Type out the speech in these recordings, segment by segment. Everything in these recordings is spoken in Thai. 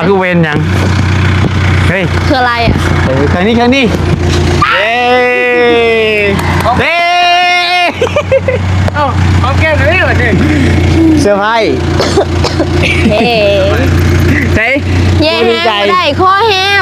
คือเวนยังเฮ้ยคืออะไรอ่ะครั้งนี้เย้เอ้าเอาแก้มเลยเหรอเนี่ยเซอร์ไพรส์เฮ้ใช่แย่แฮมได้ข้อแฮม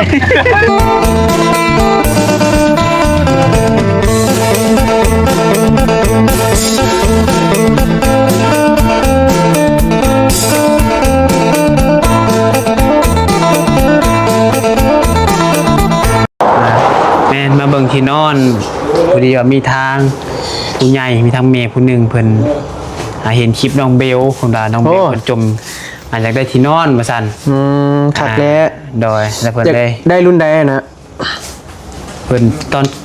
มาเบิ่งที่นอนพอดีว่ามีทางผู้ใหญ่มีทางเมย์ผู้หนึ่งเพิ่นเห็นคลิปน้องเบลคนดาน้องเบลเพิ่นจมอาจจะได้ที่นอนมาสั่นถักแล้วโดยแล้วเพิ่นได้รุ่นใดนะเพิ่น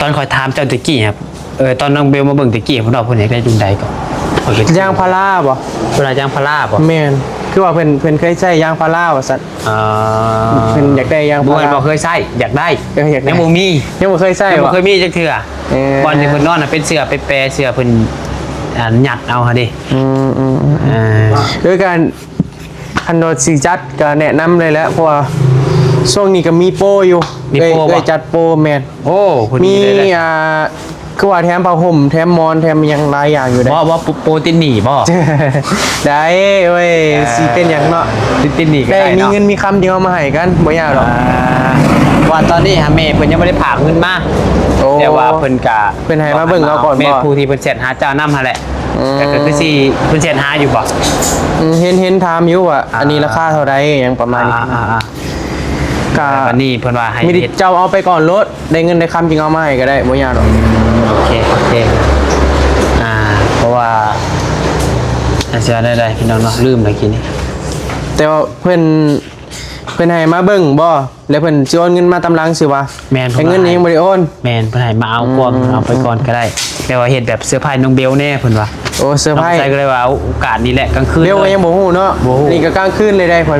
ตอนคอยถามเจ้าตะกี้ครับตอนน้องเบลมาเบิ่งตะกี้เพิ่นบอกเพิ่นอยากได้รุ่นใดก่อนยางพาราบ่เวลายางพาราบ่แม่นคือว่าเพิ่นเคยใช้ยางพาราว่าซั่นเพิ่นอยากได้ยางพาราบ่เคยใช้อยากได้ยังบ่มียังบ่เคยใช้บ่เคยมีจักเทื่อก่อนที่เพิ่นนอนเป็นเสื้อไปแปรเสื้อเพิ่นหยัดเอาค่ะดิด้วยการคันโดสิจัดก็แนะนำเลยแหละเพราะว่าช่วงนี้ก็มีโปรอยู่เลยจัดโปรแม่นโอ้มีคือว่าแถมผ้าห่มแถมมอนแถมยังหลายอย่างอยู่ได้ว่าโปรตีนหนีบ่ได้เว้ยสิเป็นอย่างเนาะตีนหนีก็ได้มีเงินมีคำเดียวมาให้กันบ่ยากหรอกว่าตอนนี้ฮะแม่เพิ่นยังไม่ได้ผากเงินมาแต่ว่าเพิ่นให้มาเบิ่งเราก่อนแม่ผู้ที่เพิ่นเสร็จหาเจ้านำหั่นแหละแต่ก็คือสิเพิ่นเสร็จหาอยู่บ่เห็นถามอยู่ว่าอันนี้ราคาเท่าใดอย่างประมาณนี้ก็วันนี้เพิ่นว่าให้เจ้าเอาไปก่อนรถได้เงินได้คำจริงเอามาให้ก็ได้บ่ยากหรอกโอเคเพราะว่าอาจจะได้พี่น้องเนาะลืมเมื่อกี้นี้แต่ว่าเพิ่นให้มาเบิ่งบ่แล้วเพิ่นสิโอนเงินมาตำลังสิวะแม่นเงินนี้บ่ได้โอนแม่นเพิ่นให้มาเอาพวกเอาไปก่อนก็ได้แต่ว่าเฮ็ดแบบเสื้อผ้าน้องเบลแน่เพิ่นว่าโอ้เสื้อผ้าใส่ก็เลยว่าโอกาสนี้แหละกลางคืนเบลยังบ่ฮู้เนาะนี่ก็กลางคืนเลยได้พอ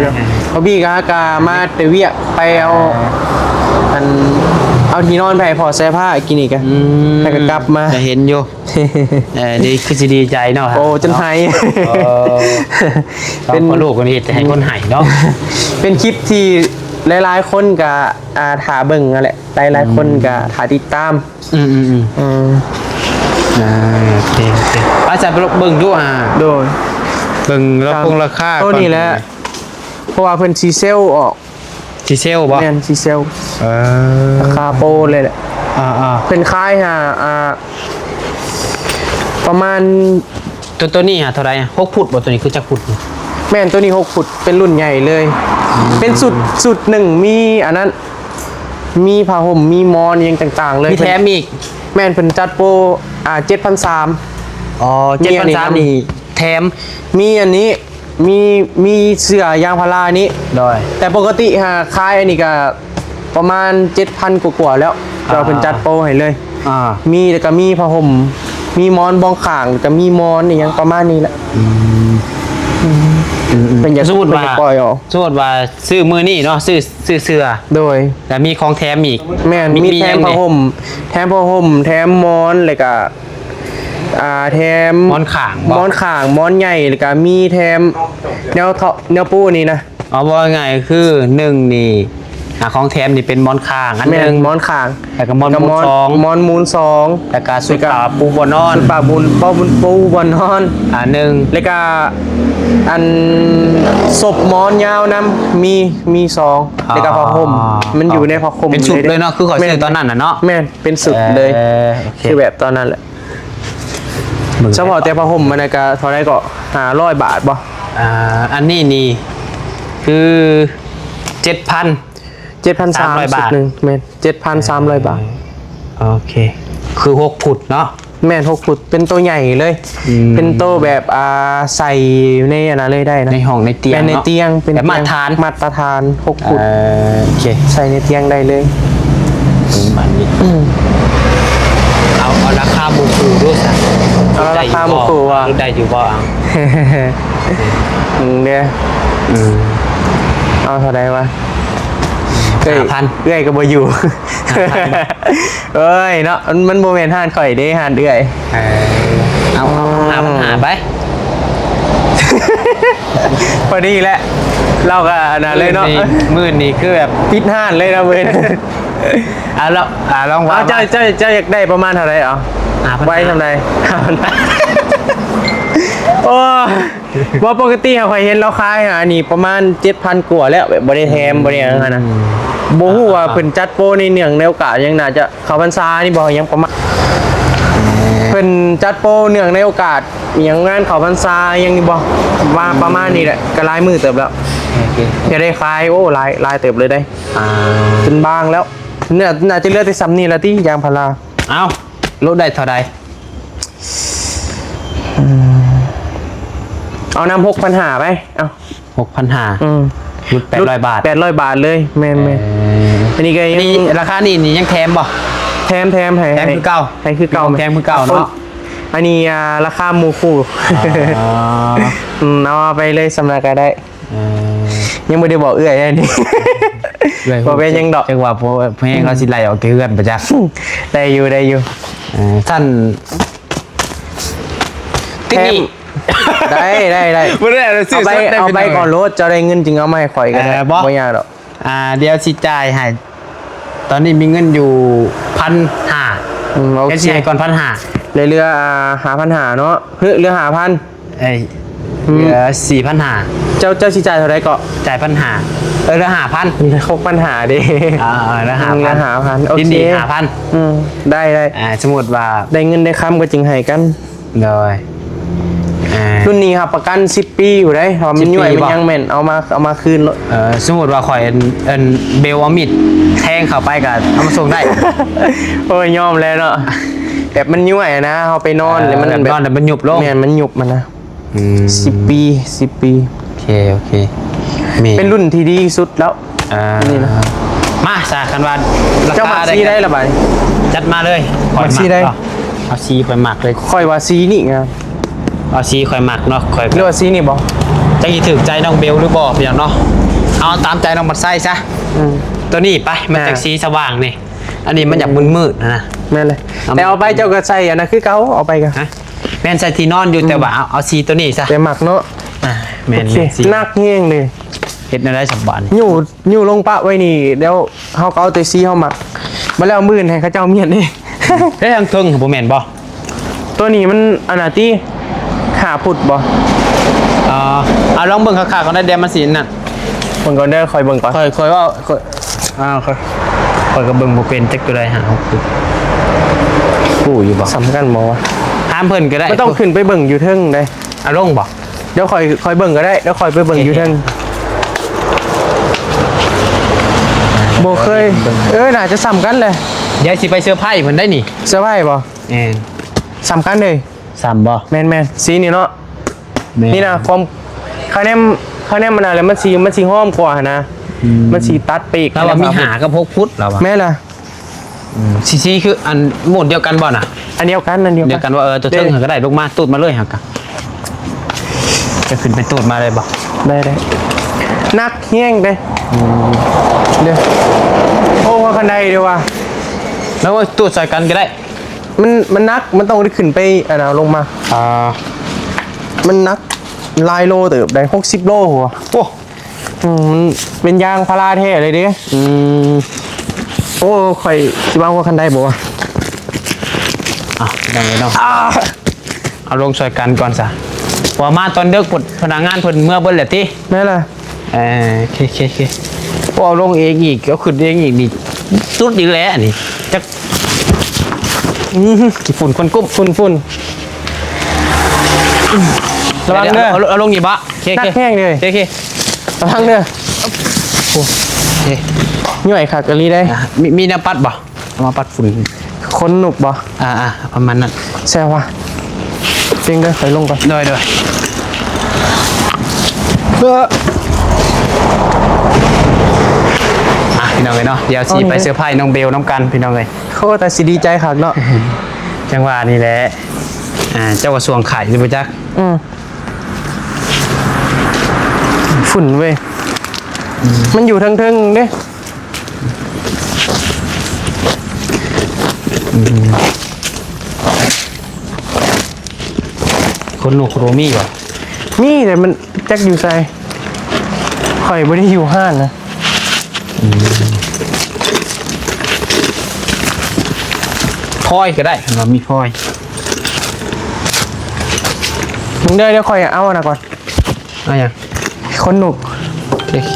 เฮาบี้ก็มาแต่เวียกไปเอาที่นอนไปพอเสื้อผ้ากินอีกอ่ะแล้วก็กลับมาจะเห็นอยู่ดีคือสิดีใจเนาะโอ้จนหายเป็นลูกคนนี้จะให้คนหายเนาะเป็นคลิปที่หลายๆคนก็ถาเบิ่งนั่นแหละหลายๆคนก็ถาติดตามโอเคอาจารย์เบิ่งด้วยโดยเบิ่งแล้วคงราคาตัวนี้แหละเพราะว่าเพิ่นซีเซลออกซีเซลบ่แม่นซีเซลราคาโปรเลยแหละเป็นค่ายประมาณตัวนี้เท่าไหร่6 ฟุตบ่ตัวนี้คือจักฟุตแม่นตัวนี้6 ฟุตเป็นรุ่นใหญ่เลยเป็นสุดหนึ่งมีอันนั้นมีผ้าห่มมีมอนยังต่างๆเลยมีแถมอีกแม่นเป็นจัดโปร7,300อ๋อ7,300นี่แถมมีอันนี้มีเสื้อยางพารานี้แต่ปกติขายอันนี้ก็ประมาณ 7,000 กว่าแล้วเราเป็นจัดโปรให้เลยมีแล้วก็มีผ้าห่มมีมอนบองข่างก็มีมอนอย่างประมาณนี้แหละเป็นอย่างสมมติว่าซื้อมือนี่เนาะซื้อเสื้อโดยแต่มีของแถมอีกแม่มีแถมผ้าห่มแถมมอนเลยก็แถมมอนข่างมอนใหญ่แล้วก็มีแถมแนวปูนี่นะว่าไงคือ1นี่ของแถมนี่เป็นมอนข่างอันนึงมอนข่างแล้วก็มอนมูล2แล้วก็สุดปลาปูบนนอนปลาบุญปูบนนอนนึงแล้วก็อันศพมอนยาวน้ำมี2แล้วก็ผ้าห่มมันอยู่ในผ้าห่มเป็นชุดเลยเนาะคือขอซื้อตอนนั้นน่ะเนาะแม่เป็นสุดเลยคือแบบตอนนั้นแหละเฉพาะแต่ผ้าห่มมันก็เท่าไรก็500 บาทบ่อันนี้นี่คือ7,300 บาทนึงแม่น7,300 บาทโอเคคือ6 ฟุตเนาะแม่น6 ฟุตเป็นตัวใหญ่เลยเป็นโตแบบใส่ในอันนั้นเลยได้นะในห้องในเตียงในเตียงเป็นมาตรฐาน6 ฟุตโอเคใส่ในเตียงได้เลยแบบนี้เอาราคาบุคูด้วยสิราคาบุคูว่าได้อยู่บ่เนี่ยเอาเท่าไรวะ5,000เอื้อยก็บ่อยู่เอ้ยเนาะมันโมเมนต์ห่านข่อยได้ห่านเอื้อยเอา5,000ไปพอดีแหละ เราก็นั่นเลยเนาะ มื้อนี้คือแบบ ปิดห้านเลยนะเว้ย แล้วลองว่า เจ้าอยากได้ประมาณเท่าไหร่เอาไว้ทำไรโอ้ว่าปกติเขาเคยเห็นเราขายอันนี้ประมาณ 7,000 กว่าแล้วแบบบริแทมบริอย่างนั้นนะบ่ฮู้ว่าเพิ่นจัดโปรในเนื่องในโอกาสยังน่าจะเข้าพรรษานี่บ่ยังประมาณเพิ่นจัดโปรเนื่องในโอกาสอย่างงานเข้าพรรษายังนี่บ่ว่าประมาณนี้แหละก็หลายมื้อเติบแล้วจะได้ขายโอ้หลายเติบเลยได้จนบางแล้วเนี่ยน่าจะเหลือแต่ซ้ำนี่ละติยางพารา เอ้าลดได้เท่าใด เอานำ6,500ไปเอา 6,500ลด800 บาท 800 บาทเลยแม่นอันนี้ก็ยัง นี่ราคานี่ยังแถมบ่ แถมให้ แถมคือเก่า ให้คือเก่า แถมคือเก่าเนาะ อันนี้ราคาหมู่คู่เอาไปเลยสำนักก็ได้ยังไม่ได้บอกเอื้อยอันนี้บอกเป็นยังดอก จังว่าเพราะเพลงเขาสิไล่ออกเฮือนประจักษ์ ได้อยู่ ท่านติ๊กนี่ ได้ บ่ได้ซื้อ เอาไปก่อนรถจะได้เงินจริงเอามาให้ข่อยก็ได้บ่ยากดอก เดี๋ยวสิจ่ายให้ตอนนี้มีเงินอยู่ 1,500 โอ แค่ เค สิให้ก่อน1,500 เรือ5,500เนาะเรือ5,000 เอ้ยเหลือ 4,500 เจ้าสิจ่ายเท่าไหร่ก็ จ่าย1,500เหลือ 5,000 มีเขาปัญหาดิ เหลือ เหลือ 5,000 5,000โอ ยิน เค ดี 5,000 ได้ สมมุติว่า ได้เงินได้คำก็จริงให้กัน เลยรุ่นนี้ครับประกัน10 ปีอยู่ได้พอมันย่วยมันยังแม่นเอามาคืน สมมุติว่าข่อยเบลเอามิดแทงเข้าไปก็เอามาส่งได้ โอ้ยยอมแล้วเนาะแบบมันย่วยนะเอาไปนอนเลยมัน นอนแต่มันหยุบลง แม่นมันหยุบมันนะ10 ปี10 ปี โอเคมี เป็นรุ่นที่ดีสุดแล้วนี่นะ มาสาคันว่ารา เจ้าหมั คาก ซีได้หรือเปล่า จัดมาเลย หมักซีได้ เอาซีข่อยหมักเลย ค่อยว่าซีนี่ไง เอาซีข่อยหมักเนาะข่อย เรียกว่าซีนี่บ่ จะกี่ถึงใจน้องเบลหรือบ่พี่น้องเนาะเอาตามใจน้องบัดไส้ซะตัวนี้ไปมันจากสีสว่างนี่อันนี้มันอยากมืดๆนะ แม่นเลยแต่เอาไปเจ้าก็ใส่อันนั้นคือเก่าเอาไปกัน ฮะแม่นใส่ที่นอนอยู่แต่ว่าเอาซีตัวนี้ซะ แต่หมักเนาะ แม่ โอน เค ซี นักเงี้ยงเลย เฮ็ดได้สบาย อยู่ลงปะไว้นี่เดี๋ยวเฮาก็เอาแต่ซีเฮาหมักมาแล้วมื้อให้เขาเจ้าเมียนนี่ ได้ทางเทิงบ่แม่นบ่ ตัวนี้มันอันน่ะติขาพุดบ่ เอาลองเบิ่งคักๆก่อนได้เดี๋ยวมันสินั่น เบิ่งก่อนเด้อคอยเบิ่งก่อน ค่อยว่าค่อยก็เบิ่งบ่เป็นจักตัวใดหาผู้อยู่บ่ สำคัญบ่วะ ห้ามเพิ่นก็ได้ ไม่ต้องขึ้นไปเบิ่งอยู่เทิงได้ เอาลงบ่ เดี๋ยวคอยเบิ่งก็ได้เดี๋ยวคอยไปเบิ่งอยู่เทิงบ่เคยน่าจะซ้ำกันเลย เดี๋ยวสิไปเสื้อร์ไผ่เพิ่นได้นี่ เสื้อผ้าบ่ แม่น ซ้ำกันเลย ซ้ำบ่ แม่นสีนี่เนาะ นี่นะความคะแนนมันอะไรมันสีห้อมกว่านะมันสีตัดปีก เราว่ามีหากับ6ฟุตเราว่า แม่ล่ะ ซีคืออันหมดเดียวกันบ่น่ะ อันเดียวกัน เดียวกันว่าตัวเทิงก็ได้ลงมาตูดมาเลยหั่นกะจะขึ้นไปตูดมาเลยบ่ ได้นักแห้งเด้เดี๋ยวโอ้ว่าคันใดเดี๋ยวว่ะ แล้วว่าตูดใส่กันก็ได้ มันนักมันต้องได้ขึ้นไปอันน่ะลงมามันนักลายโลเติบได้60 โลหัว โอ้ มันเป็นยางพาราแท้เลยดิโอ้ข่อยสิว่าว่าคันใดบ่วะ ดังเลยเนาะเอาลงซอยกันก่อนซะว่ามาตอนเด็กพพนักงานเพิ่นเมื่อเบิ่นแหละติ แม่ล่ะ เคพอเอาลงเองอีกก็ขึ้นเองอีกนี่สุดอีกแล้วอันนี้จักกี่ฝุ่นคนกุ้มฝุ่นระวังเด้อ เอาลงนี่บะเค นักแห้งเลย เค ระวังเด้อ เค ย่อยคักกะลีได้ มีน้ำปัดบ่เอามาปัดฝุ่น คนหนุกบ่ ประมาณนั้น แซวว่ะจริงเด้อไปลงก่อน โดยพี่น้องเลยเนาะเดี๋ยวสีไปเสื้อผ้าน้องเบลน้องกันพี่น้องเลย โคตรแต่สิดีใจคักเนาะ จังหวะนี่แหละเจ้ากระทรวงไข่หรือเปล่าจ๊ะ ฝุ่นเว้ยมันอยู่ทั้งเด้ คนหนูโครมี่ก่อน มีแต่มันแจ็คอยู่ใส่ ข่อยบ่ได้อยู่ห้านนะ พอยก็ได้เรามีพอย มึงเดี๋ยวข่อยเอาอันน่ะก่อน เอาอย่าง คนหนุก โอเค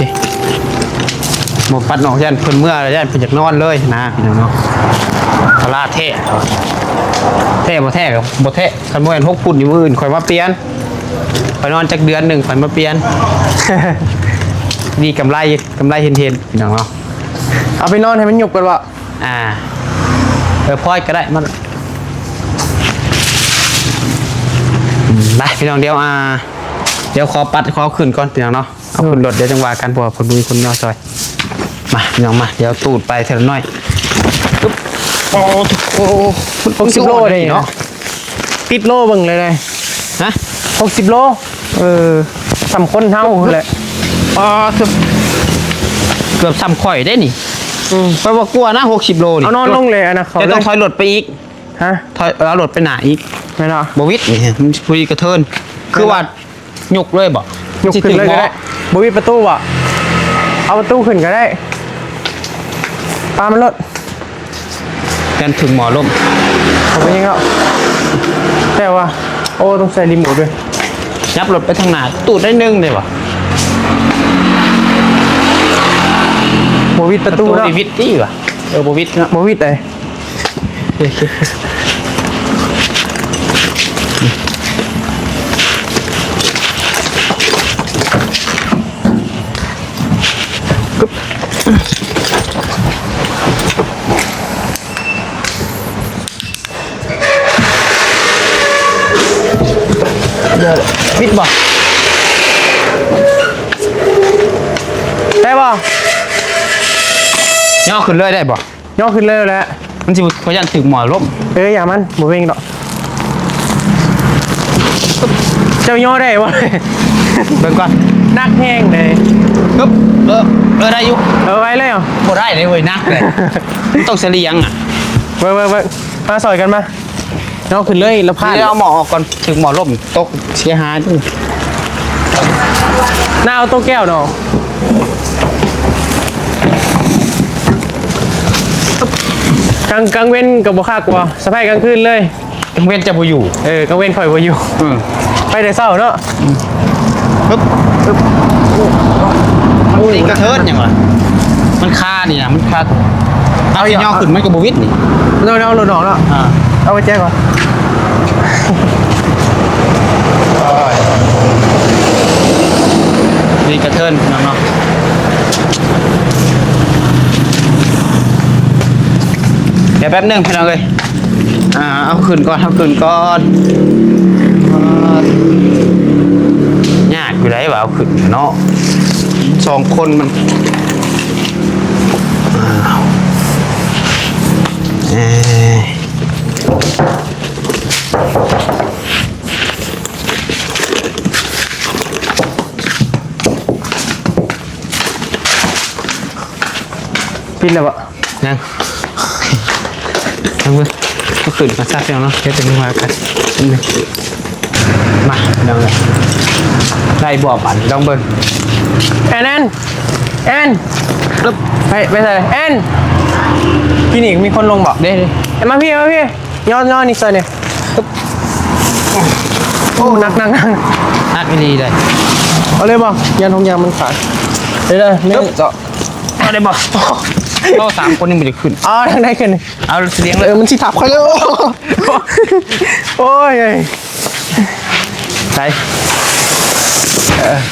หมดปัดหนอกยันเพิ่นเมื่อแล้วยันเพิ่นอยากนอนเลยนะพี่น้องเนาะพลาเทะเทะบ่แทะกับบ่แทะคันบ่แม่น6 ปุ่นอยู่มื้ออื่นข่อยมาเปลี่ยนข่อยนอนจักเดือนหนึงข่อยมาเปลี่ยน นี่กำไรเห็นพี่น้องเนาะ เอาไปนอนให้มันหยุกกันวะ พอยก็ได้มันได้พี่น้องเดี๋ยวขอปัดขอขึ้นก่อนพี่น้องเนาะเอาขึ้นรถเดี๋ยวจังหวะกันเพราะว่าคนดูคนนอกซอยมาพี่น้องมาเดี๋ยวตูดไปเท่าน้อยปึ๊บโอ้60 โลเลยเนาะติดโลเบิ่งเลยฮะ 60 โลสำคนเท่าเลย เกือบซ้ำข่อยได้นี่ไปว่ากลัวนะ60 โลนี่เอานอนลงเลยอันนะเขา จะต้องถอยรถไปอีก ฮะ ถอยเอารถไปหนาอีก ไม่เนาะ บวิดนี่มันพอดีกระเทินคือว่าหยกเลยบ่ ยกขึ้นเลยก็ได้บ่มีประตูวะเอาประตูขึ้นก็ได้ปามันรถ กันถึงหมอล่ม ผมไม่ยังแล้วแต่ว่าโอ้ต้องใส่รีโมทด้วย ยับรถไปทางหน้าตูดได้นึงเลยบ่ โมวิดประตูเนาะ บวิดนี่ว่ะบวิดเนาะ โมวิดเลยวิดบ่ ได้ป่ะ ย่อขึ้นเลยได้บ่ ย่อขึ้นเลยแหละ มันสิพยันถึงหมอล่ม อย่ามันโมเวงดอกเจ้าย่อได้ป่ะ เบิ่งก่อน นักแห้งเลย ปึ๊บได้อยู่ ไว้เลยเหรอ บ่ได้เลยเว้ยนักเลยต้องเสลียงอ่ะ เว้ยมาสอยกันมาย่อขึ้นเลยแล้วพลาด เดี๋ยวเอาหมอออกก่อนถึงหมอล่มตกเสียหายด้วย หน้าเอาตัวแก้วเนาะกลางเว้นกับบ่ค่ากลัวสะพายกลางคืนเลย เว้นจะบ่อยู่ กลางเว้นข่อยบ่อยู่ไปแต่เช้าเนาะ ปึ๊บนี่กระเทิดยังวะมันคานี่นะมันคาเอาที่ย่อขึ้นมันก็บ่วิดนี่ เราหลุดออกแล้วเอาไปแจ้งก่อน นี่กระเทินน้องเนาะเดี๋ยวแป๊บนึงพี่น้องเลยเอาขึ้นก่อนยากอยู่ไรวะเอาขึ้นเนาะ2 คนมันปิดแล้วปะ ยังเอามือก็ขึ้นมาซักแล้วเนาะเดี๋ยวจะมากันมาเดี๋ยวเลยได้บ่อปั่นลองเบิ้ง แอนปึ๊บไปใส่แอนพี่หนิมีคนลงบอกเด้มาพี่ย้อนอีกซอยเนี่ยปึ๊บโอ้นัก นักไม่ดีเลย เอาเลยบ่ยันทงยางมันขาดเลยเนี่ยเจาะ เอาได้บ่เรา3 คนนี่มันจะขึ้น ทางใดขึ้น เอาเลี้ยงเลย มันสิทับเขาเลยโอ้ยใส่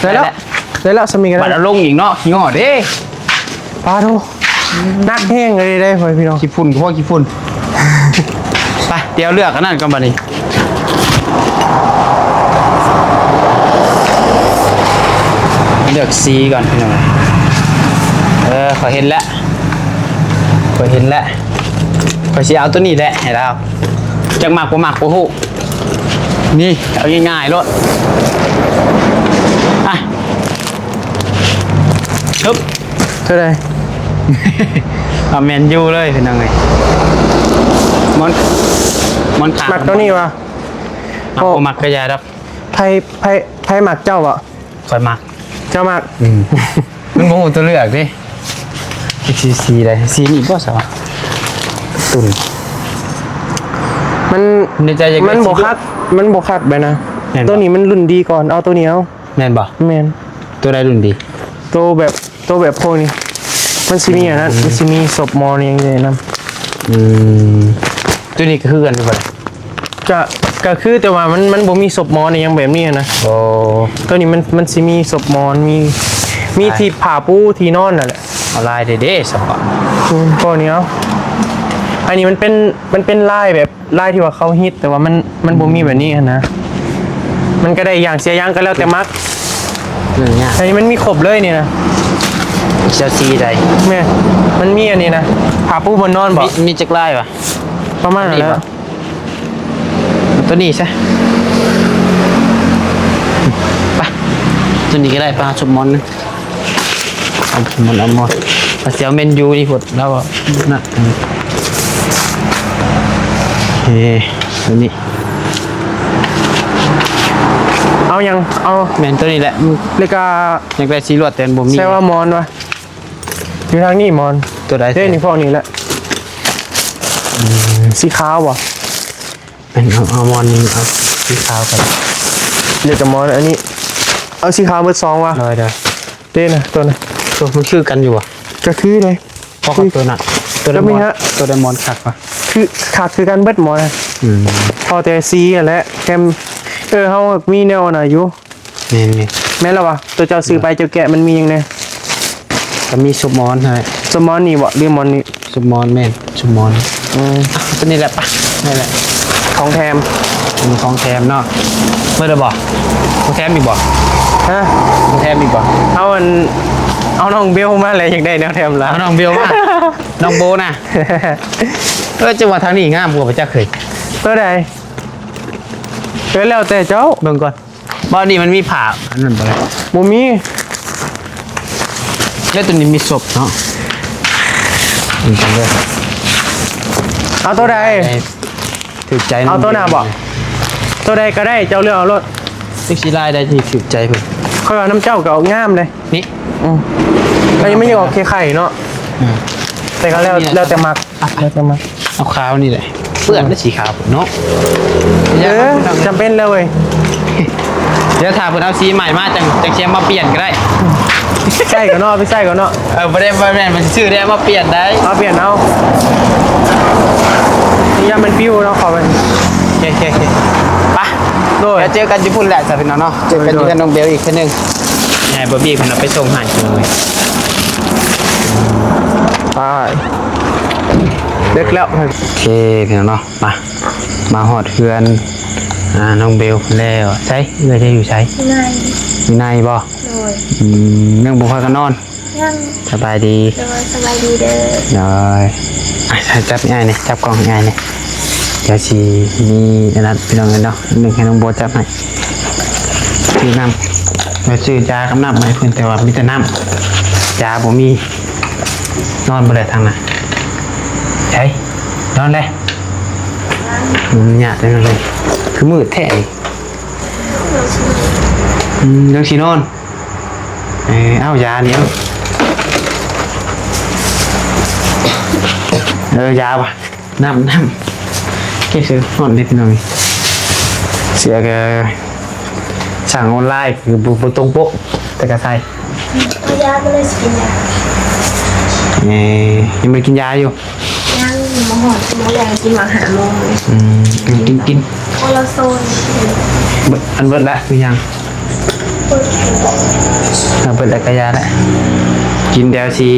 ได้แล้วสมิงกัน บัดเอาลงอีกเนาะขี้งอเด้ ปลาทูนักแห้งเลยได้พี่น้อง ขี้ฝุ่นพวกขี้ฝุ่นไปเดี๋ยวเลือกกันนั่นกันบัดนี้เลือกสีก่อนพี่น้องขอเห็นแล้วขอสิเอาตัวนี้แหละให้เราจังหมักบ่ฮู้นี่เอาง่ายๆโลดอ่ะปึ๊บ เท่าไร เอาแมนยูเลยพี่น้องเอ้ยมันขาด หมักตัวนี้วะ มักบ่มักก็อย่าดอก ไพ่หมักเจ้าอ่ะ ค่อยมัก เจ้ามาก มันโมโหตัวเลือกดิสีอะไรสีนี่ก็สาวตุ่น มัน ในใจอยากได้ มันบก สี คักมันบกคักไปนะ แม่นบ่ ตัวนี้มันรุ่นดีก่อนเอาตัวนี้เอา แม่นบ่ แมน ตัวใดรุ่นดี ตัวแบบพวกนี้มันสิมีอย่างนั้นมันสิมีศพมอนี่อย่างเงี้ยนะ ตัวนี้ก็คือกันไปบ่ ก็คือแต่ว่ามันบ่มีศพมอนอย่างแบบนี้นะ โอ้ ตัวนี้มันสิมีศพมอนมีที่ผ่าปูที่นอนนั่นแหละ เอาลายเด้ๆสปะ พวกนี้เอาอันนี้มันเป็นลายแบบลายที่ว่าเขาฮิตแต่ว่ามันบ่มีแบบนี้นะมันก็ได้อย่างเสียอย่างก็แล้วแต่มัก เรื่องเนี้ย อันนี้มันมีครบเลยนี่นะ เจ้าสีใด แม่มันมีอันนี้นะผ่าปูบนนอนบ่ มีจักรลายป่ะ ประมาณนั้นแหล้ว ตัวนี้ใช่ไปตัวนี้ก็ได้ปลาชุบมอนนะเอามอนปลาเสียวเมนยูนี่หดแล้วอ่ะน่ะโอเคตัวนี้ เอายังเอา แมนตัวนี้แหละ เลกา อยากได้สีลวดแต่บ่มี ใช่ว่ามอนวะอยู่ทางนี้มอน ตัวใด เด้นี่พวกนี้แหละสีขาวบ่ เป็นเอามอนนี่เอาสีขาวกัน เรียกกับมอนอันนี้เอาสีขาวเบอร์2ว่ะ เลยเด้อ เด้นะตัวน่ะ ตัวมันชื่อกันอยู่อ่ะ ก็คือเลย เพราะกับตัวน่ะตัวได ก็ ม มี อน ฮะ ตัวไดมอนขักป่ะ คือขาดคือการเบิดหมอนนะพอแต่สีนั่นแหละแคมเฮามีแนวน่ะอยู่ นี่ แม่นแล้ววะตัวเจ้าซื้อไปเจ้าแกะมันมีหยังไง ก็มีชุบมอนให้ สมอนนี่บ่หรือมอนนี่ ชุบมอนแม่นชุบมอน ตัวนี้แหละปะนี่แหละ ของแถม มีของแถมเนาะเมื่อเดบอกของแถมมีบอก ฮะ ของแถมมีบอก เอาน้องเบลมาเลยอยากได้แนวแถมละ เอาน้องเบลมา น้องโบนะจังหวะทางนี้งามกว่าพระเจ้าเคย ตัวใดแล้วแต่เจ้า เบิ่งก่อนบ้านนี้มันมีผ่าอันนั้นบ่เลย บ่มี แล้วตัวนี้มีศพเนาะจริงๆเลย เอาตัวใด ถือใจ เอาตัวหน้าบ่ ตัวใดก็ได้เจ้าเลือกเอารถ ติ๊กซีไล่ได้ที่ถือใจเพิ่น ค่อยเอาน้ำเจ้าก็เอางามเลย นี่ อันนี้ไม่ได้ออกไข่เนาะแต่ก็แล้วแต่มักแล้วแต่มัก เอาขาวนี่แหละเปื้อนได้สีขาวพุ่นเนาะ จำเป็นเลยเว้ย เดี๋ยวถ้าเพิ่นเอาสีใหม่มาจังเชียงมาเปลี่ยนก็ได้ ใส่ก่อนเนาะไปใส่ก่อนเนาะ บ่ได้บ่แม่นมันชื่อได้มาเปลี่ยนได้ เอาเปลี่ยนเอานี่ยังเป็นปิ้วเนาะขอเป็น โอเคไป โดย เดี๋ยวเจอกันญี่ปุ่นแหละจ้ะพี่น้องเนาะเจอกันที่กันน้องเบลอีกคนนึงไงบอบบี้คนเราไปส่งหายเลย ไปเด็กแล้ว โอเคพี่น้องเนาะมาหอดเพื่อนน้องเบลแล้วใช่เอื้อจะอยู่ใช่ นาย อยู่ในบ่ โดย เรื่องบุคคลกันนอน ยัง สบายดี โดยสบายดีเด้อ เลยจับง่ายเนี่ยจับกล้องง่ายเนี่ยเดี๋ยวชีมีอันนั้นพี่น้องกันเนาะหนึ่งให้น้องโบจับให้ซื้อน้ำเราซื้อจากับน้ำมาให้เพื่อนแต่ว่ามีแต่น้ำจาบ่มีนอนบ่ได้ทางน่ะใช่นอนเลยมันหยาดเลยคือมืดแท้นี่เรื่องสีนอนเอายาเนี่ยยาวะน้ำเก็บซื้อหอนนิดหน่อยเสียแกสั่งออนไลน์คือบุตรงปกแต่กระใส่ เอายาก็เลยสกินยา ยังไม่กินยาอยู่ ยังมาหอมสมองแรงกินหมาหาโมงเลย กิน โอลาโซน อันเบิดละคือยังเบิดละกระยาละกินเดลซี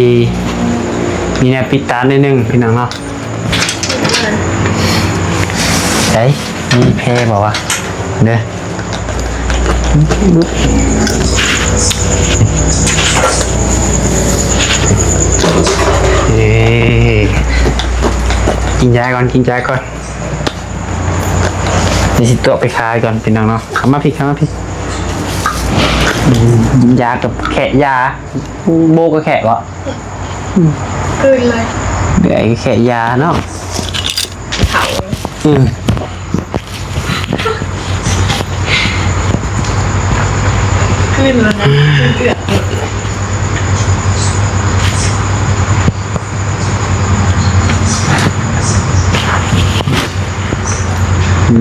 มีแนวปิดตานิดนึงพี่น้องเนาะใช่มีเพย์บอกว่าเด้อกินยาก่อนนี่สิตัวไปคายก่อนพี่น้องเนาะคำมาพี่กินยากับแขะยาโบก็แขะวะ คืนเลย เดี๋ยวไอ้แขะยาเนาะ เผา เ ขึ้นแล้วนะขึ้นเกือบ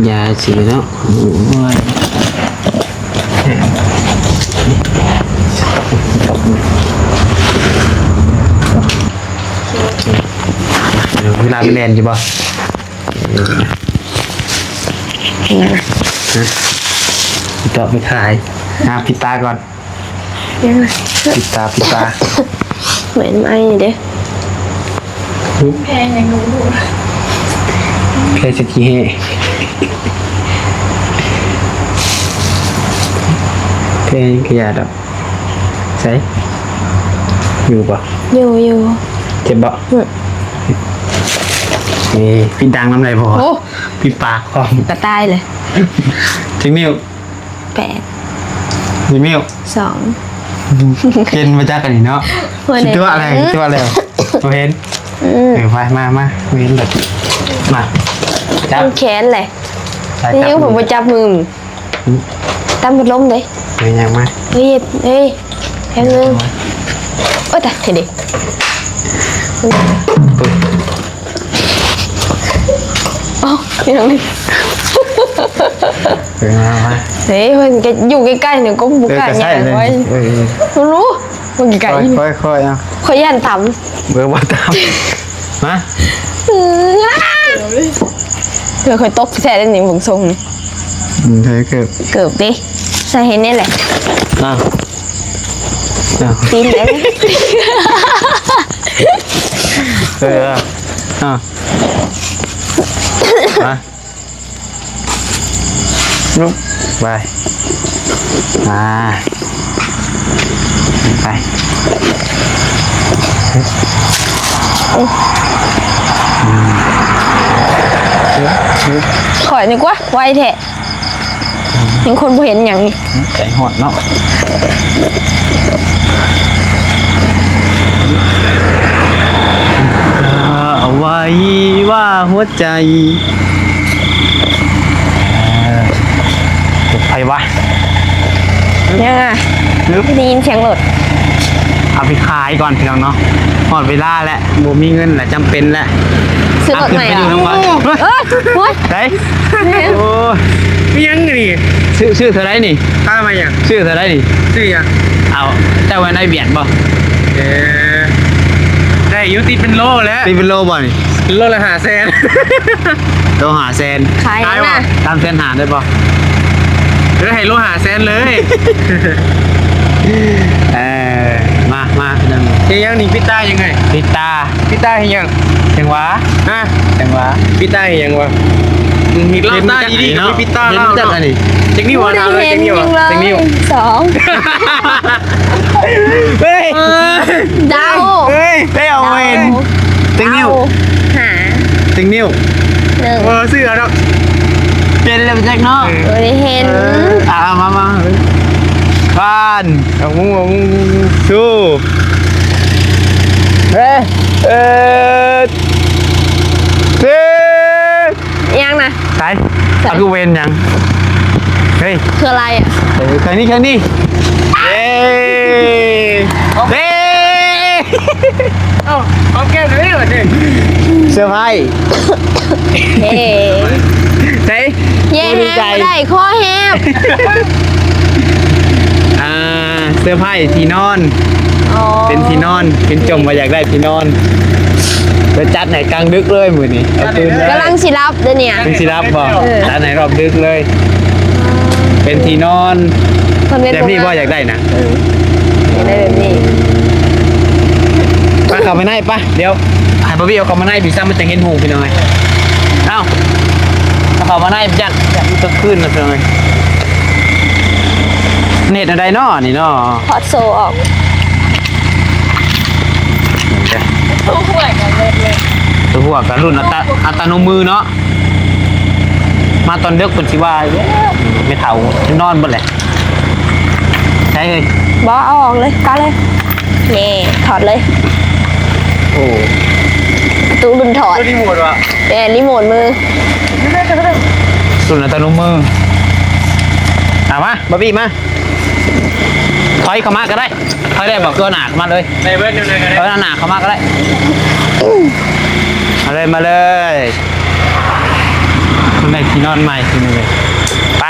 ยาสีเนาะโอ้ยเดี๋ยวเวลาไปเรียนใช่ป่ะต่อไปถ่ายปิดตาก่อน ยังไง ปิดตา เหมือนไอ้เด้ แพงยังรู้ แค่สกีเฮแค่ขยะดอกใส่อยู่ป่ะ อยู่ เจ็บป่ะนี่ปิดดังน้ำไรพอ โอ้ ปิดปากพร้อม กระต่ายเลย ถึงนิ้ว 8 ถึงนิ้ว 2 เห็นมาจากกันนี่เนาะ วันไหน คิดว่าอะไรคิดว่าอะไรเราเห็นมาเห็นแบบมาจับ มันแขนเลย จับ นี่ยังผมไปจับมือตั้มพัดลมเลย ไม่ยังมา เฮ้ยแป๊บนึงโอ้ยแต่เห็นดิ ปึ๊บ อ๋อนี่น้องนี่ มา เฮ้ยมันแกอยู่ใกล้ๆเนี่ยก็บุก เออก ล้า ระ อ ใส่ ย่าง เลย ไว้มันรู้มันไกล ค่อยเอา ขอย่านต่ เบอร์ว่าตามมา ำเดี๋ยวเคยตกแท้ได้หนิผมทรงนี่ เธอเกิด เกือบดิใส่เห็นนี่แหละ อ้าว ตีนเลย อ้าวมาลุกไปไป ข่อยนึกว่าไวแท้ยังคนบ่เห็นอย่างนี้ ใจหดเนาะเอาไว้ว่าหัวใจใครวะ ยังไง นึก ได้ยินเสียงรถ เอาไปขายก่อนพี่น้องเนาะหมดเวลาแล้วบ่มีเงินแหละจำเป็นแหละ ซื้อรถใหม่เหร ขึ้นไป อ ดูทั้งวัน เอ้ยโอ้ย ไหนโอ้ย มียังนี่ ชื่อเธอไรนี่ ข้ามาอย่าง ชื่อเธอไรนี่ ชื่อยัง เอาเจ้าไว้ในเบียดบ่ ได้ยุติเป็นโลแล้ว ตีเป็นโลบ่นี่ โลละ500,000 โลหาแซน ขายยังนะ ตามเส้นหาได้บ่ เดี๋ยวให้โล500,000เลย เออมาพี่น้อง เฮียยังนี่พี่ต้ายังไง ปิดตา พี่ต้าเฮียยัง จังหวะ ฮะ จังหวะ พี่ต้าเฮียยังวะมีเล่าต้าดีๆกับพี่ต้าเล่า จักอันนี้ เจ๊งนี่วะเอาเลยเจ๊งนี่วะ เจ๊งนิ้ว สอง เฮ้ย เดา เฮ้ยได้เอาเวนจังนิ้ว หา จังนิ้ว 1 เสื้อเนาะ เปลี่ยนเลยเป็นแจ็คเนาะ ไม่ได้เห็น มาบ้านเอางูสู้เฮ้ยเฮ้ย ยังนะ ใส่เอาคือเวนยังเฮ้ย คืออะไรอ่ะ ครั้งนี้เย้เฮ้ เอ้าเอาแก้มเลยเหรอเนี่ย เซอร์ไพรส์ เฮ้ ใส่ เย่แฮมบ่ได้ข้อแฮม เสื้อผ้าที่นอน อ๋อ เป็นที่นอน เป็นจมมาอยากได้ที่นอนไปจัดไหนกลางดึกเลยมือนี้เอาตื่นเลย กำลังสิรับเดี๋ยวเนี่ย เป็นศิลป์บอก เออ จัดไหนรอบดึกเลย เป็นที่นอน คนเป็น แต่พี่ว่าอยากได้นะ อยากได้แบบนี้ ไปเข้ามาในปะเดี๋ยวให้พ่อพี่เอาเข้ามาในพี่ซ้ำมันจะเห็นหูพี่น้อยเอ้าเอาเข้ามาในยัดมันต้องขึ้นนะพี่น้อยเน็ตอะไรเนาะนี่เนาะ พอดโซออก ทุกหวยกันเลย ตัวหัวกับรุ่นอัตโนมือเนาะมาตอนเด็กคนสิว่าเย้ไม่เท่านอนบนแหละใช่เลย บอเอาออกเลยกัดเลยนี่ถอดเลย โอ้ ประตูรุ่นถอด รีโมทวะ เป็นรีโมทมือ รุ่นอัตโนมือมาบ๊อบบี้มา ถอยเข้ามาก็ได้ถอยได้บอกตัวหนาเข้ามาเลย ในเบิร์ดอยู่ไหนกัน ถอยหนาเข้ามาก็ได้มาเลย คุณได้ที่นอนใหม่ทีนึงเลยไป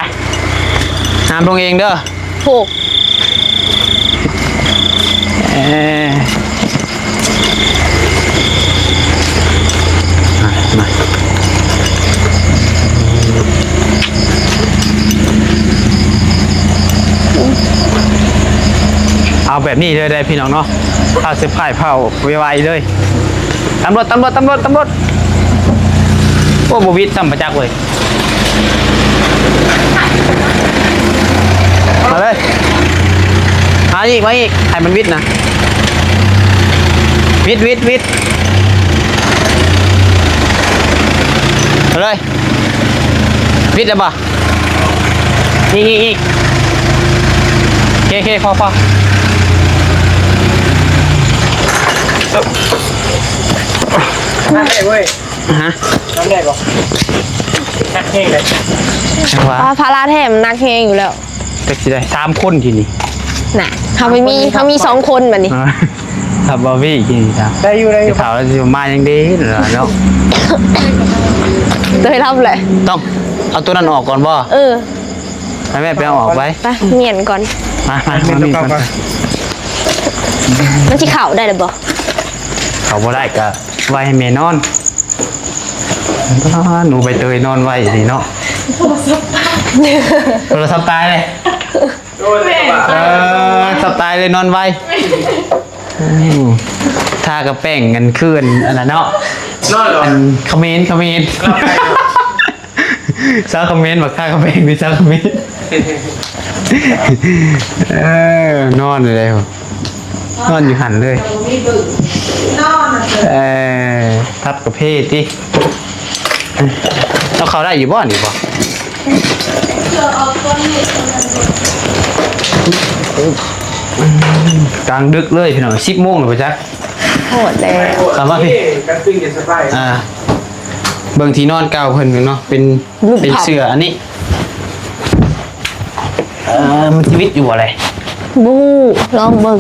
น้ำลงเองเด้อ ถูก มาเอาแบบนี้เลยได้พี่น้องเนาะถ้าเสียบไข่เผาไวๆเลยตำรวจโอ้บวิดสัมปจักเลยมาเลยมาอีกให้มันวิดนะวิดมาเลยวิดได้ปะอีกเคพอน้ำได้เว้ย ฮะ น้ำได้ปะนักเองเลย ว่า พาราแถมนักเฮงอยู่แล้ว แท็กซี่ได้3 คนทีนี้ น่ะเขามี2 คนแบบนี้ ขับบอวี่ทีนี้ครับ ได้อยู่ จะเผาแล้วจะมายังดีเหรอเนาะ เลยรับเลย ต้องเอาตัวนั้นออกก่อนบ่ ให้แม่ไปเอาออกไว้ ไปเมียนก่อน มามีก่อน มันที่เข่าได้หรือเปล่า เขาบ่ได้ก็ไว้ให้แม่นอนหนูไปเตยนอนไว้สิเนาะโทรศัพท์ตายเลยสไตล์เลยนอนไว้ทากับแป้งกันคืนอันนั้นเนาะ นอนเหรอ อันคอมเมนต์ซาคอมเมนต์บอกข้าคอมเมนต์ดิซาคอมเมนต์นอนเลยผมนอนอยู่หันเลยทับกับเพศดิเราเขาได้อยู่บ้านอยู่บ่กลางดึกเลยพี่น้อง10 โมงหรือเปล่าจ๊ะ โหดเลย ถามว่าพี่ กันปิ้งจะสบาย เบิ่งที่นอนเก่าเพิ่นเนาะเป็นเสื้ออันนี้มันชีวิตอยู่อะไร บูลองเบิ่ง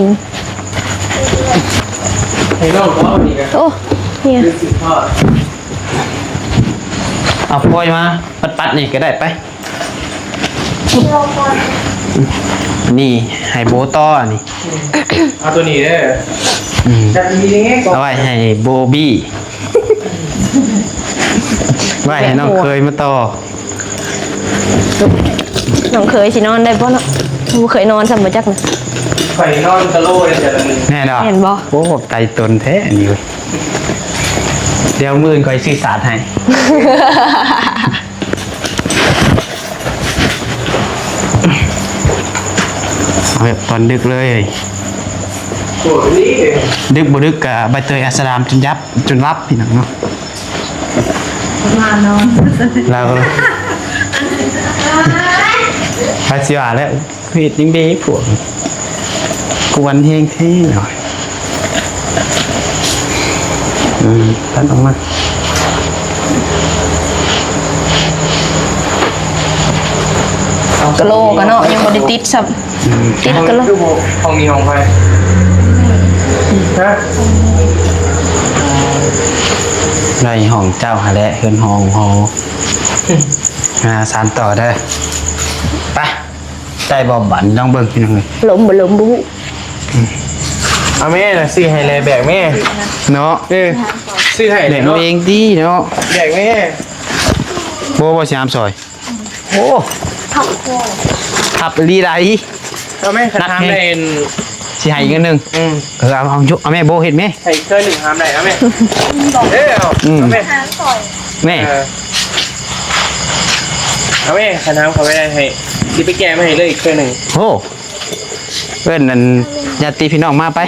ให้นอนเพราะวันนี้กัน โอ้เนี่ย คือสิพ่อ เอาปล่อยมาปัดนี่ก็ได้ไปนี่ให้โบต้อนี่ เอาตัวนี้เด้อจะมียังไงก็ เอาไว้ให้โบบี้ไว้ให้น้องเคยมาต่อ น้องเคยสินอนได้ป่ะเนาะบูเคยนอนสมบัติจักนะ ไข่นอนกะโลเลยแต่ละมือ แน่ดอก เห็นบ่ โอ้ไตตนแท้อันนี้เว้ยเดี๋ยวมื้ออื่นคอยซื้อสารให้เอาแบบตอนดึกเลย โอ้ยนี่ ดึกบ่ดึกกับใบเตยอัสดามจนรับพี่น้องเนาะ มานอน เราก็ภาษีว่าแล้วผิดยังดีพวกกวนเฮงเท่หน่อยตัดออกมาก ะโหลกันเนาะยังบ่ได้ติดซับติดกะโหล ห้องนี้ห้องใครฮะ ในห้องเจ้าหาแหละเฮือนห้องหอสานต่อได้อไปใจบอมบันต้องเบิ่งพี่น้องเลย หลมบ่หลมบู เอาแม่น่ะซื้อให้เลยแบกแม่ เนาะ ซื้อให้ เด็กเองดีเนาะ แบกแม่ โบบ่สิามซอยโอ้ทับลีไร เอาแม่ขนาดได้ สิให้อีกอันหนึงเอายุเอาแม่โบเฮ็ดแม่ ให้เคยหนึ่งหามได้เอาแม่เอาแม่ แม่ เอาแม่ขนาดเขาไม่ได้ให้ที่ไปแก้ไม่ให้เลยอีกเคยหนึ่ง โอ้เพื่อนนั่นญาติพี่น้องมาไป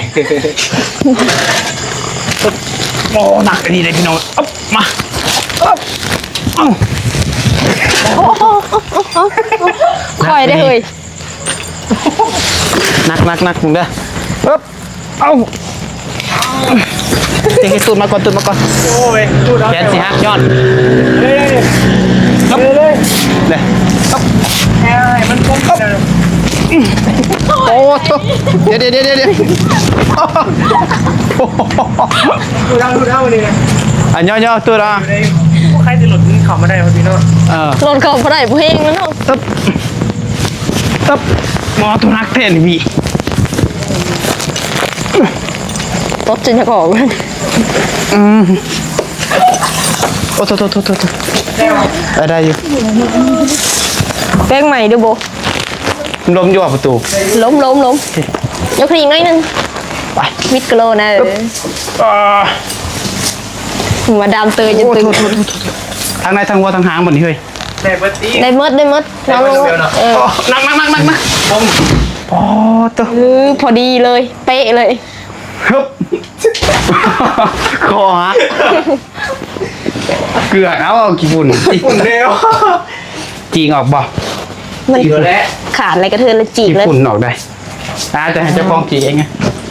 โอ้หนักอันนี้เลยพี่น้องอ๊บมาอ๊บเอ้า คอยได้เฮ้ย หนักมึงเด้ออ๊บเอ้าเตะให้ตูดมาก่อน โอ้ยดูดเอา แขนสิฮักยอด เลย อ๊บ เลย เลยอ๊บ ให้มันครบเลย โอ้เดี๋ยวดูได้เลยอันย่อตัวละ ใครจะหลุดนี่เขามาได้พี่น้อง รถเขาบ่ได้บ่เฮงแล้วเนาะ ตึ๊บหมอตัวนักเต้นพี่ รถจนจะออกเลย โอ้โทษได้อยู่ แป้งใหม่ดูโบ ลมอยู่ประตู ล้มยกขึ้นอีกหน่อยนึง ไป มิดกะโลนะมาดามเตยจนตึง ทางในทางวัวทางหางหมดนี่เฮ้ย แต่ปกติ ได้มดน้องลงเออ นักโอ้ตัว พอดีเลยเป๊ะเลย ฮึบคอฮะเกลือเอากี่ฝุ่น ฝุ่นเร็ว จีงออกบ่ มัน อีกแล้ว ขาดอะไรกระเทือนเลยจี กี่ กเลย ฝุ่นออกได้จะให้เจ้าของจีเองไง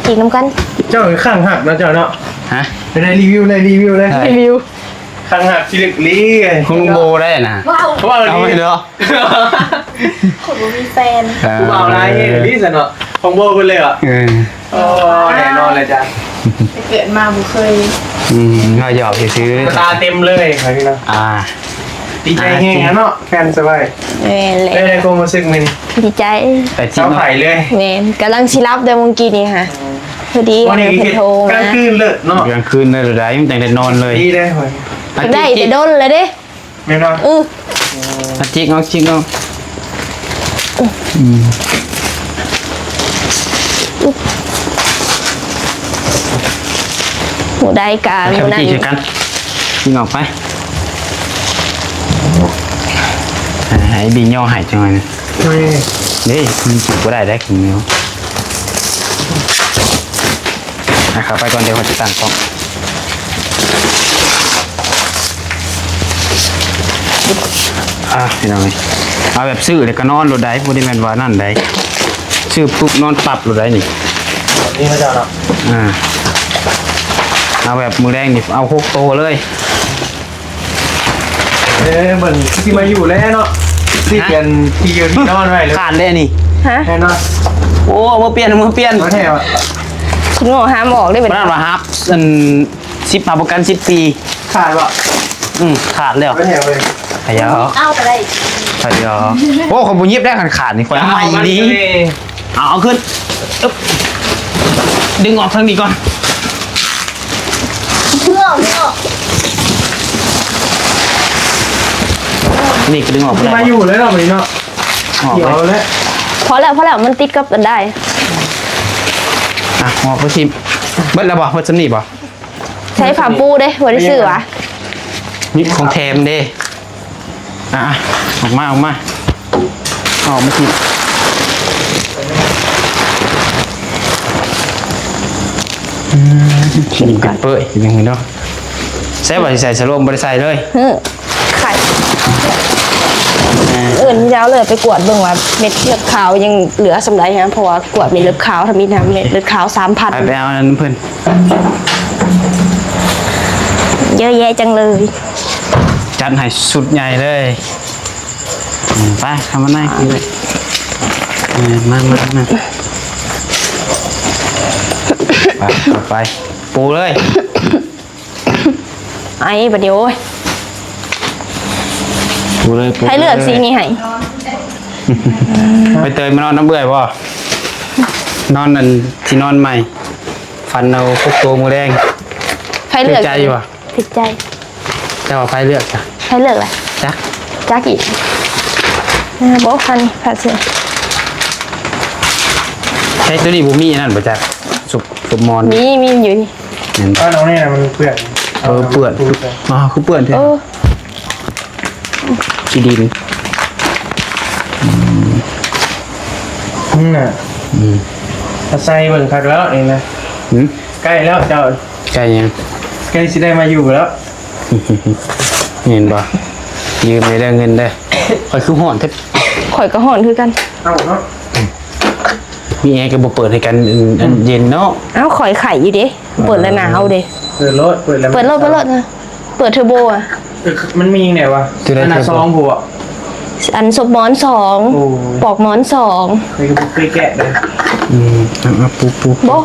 จีกน้ำกัน เจ้าข้างหักนะเจ้าเนาะ ฮะ ได้รีวิวเลย รีวิว ข้างหักชิลิกลี คุณลุงโบได้นะ ว่า เอาไปเนาะ คนบ่มีแฟน กูเอาอะไรลีสเนาะของโบไปเลยอ่ะโอ้แน่นอนเลยจ้ะ เกิดมาบ่เคย เราหยอกซื้อ ตาเต็มเลยพี่น้องดีใจแห้งเนาะแฟนสบาย แม่นเลย ได้ความรู้สึกมัน ดีใจ แต่จี เจ้าไผ่เลย แม่นกำลังสิรับเดี๋ยวเมื่อกี้นี่ค่ะพอดี วันนี้ เพิ่นโทร กลางคืนเลิศเนาะ กลางคืนเลยหรือไรมันแต่งแต่นอนเลย ดีได้หอย ได้แต่โดนเลยเด้ ไม่นอน จิกเอาหมูได้กลางหมูนั่น จีกันจิกออกไปไอ้บินย่อหายจังเลยนี่มันจีบก็ได้คุณเนาะนะครับไปก่อนเดี๋ยวเขาจะตั้งกล้องพี่น้องเอาแบบซื้อเลยก็นอนรถได้พอดีแมนว่านั่นได้ซื้อปุ๊บนอนปรับรถได้นี่ นี่เขาจะเนาะ เอาแบบมือแดงนี่เอา6โตเลย เหมือนที่มาอยู่แล้วเนาะที่เปลี่ยนที่เดียวที่นอนไว้เลย ขาดเลยนี่ ฮะ แน่นอน โอ้มือเปลี่ยน มาแถว คุณหมอห้ามออกได้ เพ เป็น ราะนั่นว่าฮับ10ประกัน10 ปี ขาดวะ ขาดแล้ว มาแถวเลย ขยะ เอาไปได้ ขยะโอ้คนบุญยิบได้ขาดนี่คนใหม่ดีเอาขึ้นดึงออกทางนี้ก่อน เพื่อ นี่ก็ดึงออกไป ที่ ได้ มาอยู่แล้วเนาะนี่เนาะ ออก เดี๋ยว ไป แล้ว พอแล้วมันติดกับกันได้ ออกไปชิมเบิดแล้วบ่เบิดสำนีบ่ ใช้ผ้าปูเด้บ่ได้ซื้อวะ นี่ของแถมเด้ออกมาชิมชิมกันเปื่อยยังไงเนาะใส่บ่ใส่สโลมบ่ได้ใส่เลย ไข่ที่เช้าเลยไปกวดเบิ่งว่าเม็ดเลือดขาวยังเหลือสำไรฮะเพราะว่ากวดเม็ดเลือดขาวทำมีน้ำเม็ดเลือดขาว ไปเอาอันนั้นเพิ่น 3,000เยอะแยะจังเลย จัดให้สุดใหญ่เลยไปทำมาไหนกินเลยมาไปปูเลย ไอ้บัดเดียวโอ้ย ปูเลย ให้เลือกสีนี้ให้ ไปเตยมานอนน้ำเบื่อป่ะนอนนั่นที่นอนใหม่ฟันเอาพวกตัวมือแดง ให้เลือก ใจอยู่ป่ะ ติดใจ เจ้าไฟเลือกจ้ะ ให้เลือกอะไร จ๊ะ จักอีกบอกพันผัดเสีย ใช้ตัวนี้บูมี่นั่นป่ะจ๊ะสุบมอน มีอยู่นี่ เห็น ก็น้องนี่มันเปื่อน เปื่อนคือเปื่อนเถ โอ้ อะขี้ดิน น่ะใส่เบิ่งคักแล้วนี่นะใกล้แล้วเจ้า ใจยัง ใกล้สิได้มาอยู่แล้ว เห็นป่ะยืมไม่ได้เงินได้คอยคือห่อนเท็ ข่อยก็ห่อนคือกัน เอาเนาะ มีแอร์ก็บ่เปิดให้กันเย็นเนาะ เอ้าข่อยไข่อยู่ดิเปิดแล้วหนาวดิ เปิดรถเปิดแล้ว เปิดรถนะเปิดเทอร์โบอ่ะ มันมีไงวะขนาดซองผัว อันศพหมอนสองปอกหมอนสอง เคยแกะเลย ปู บ่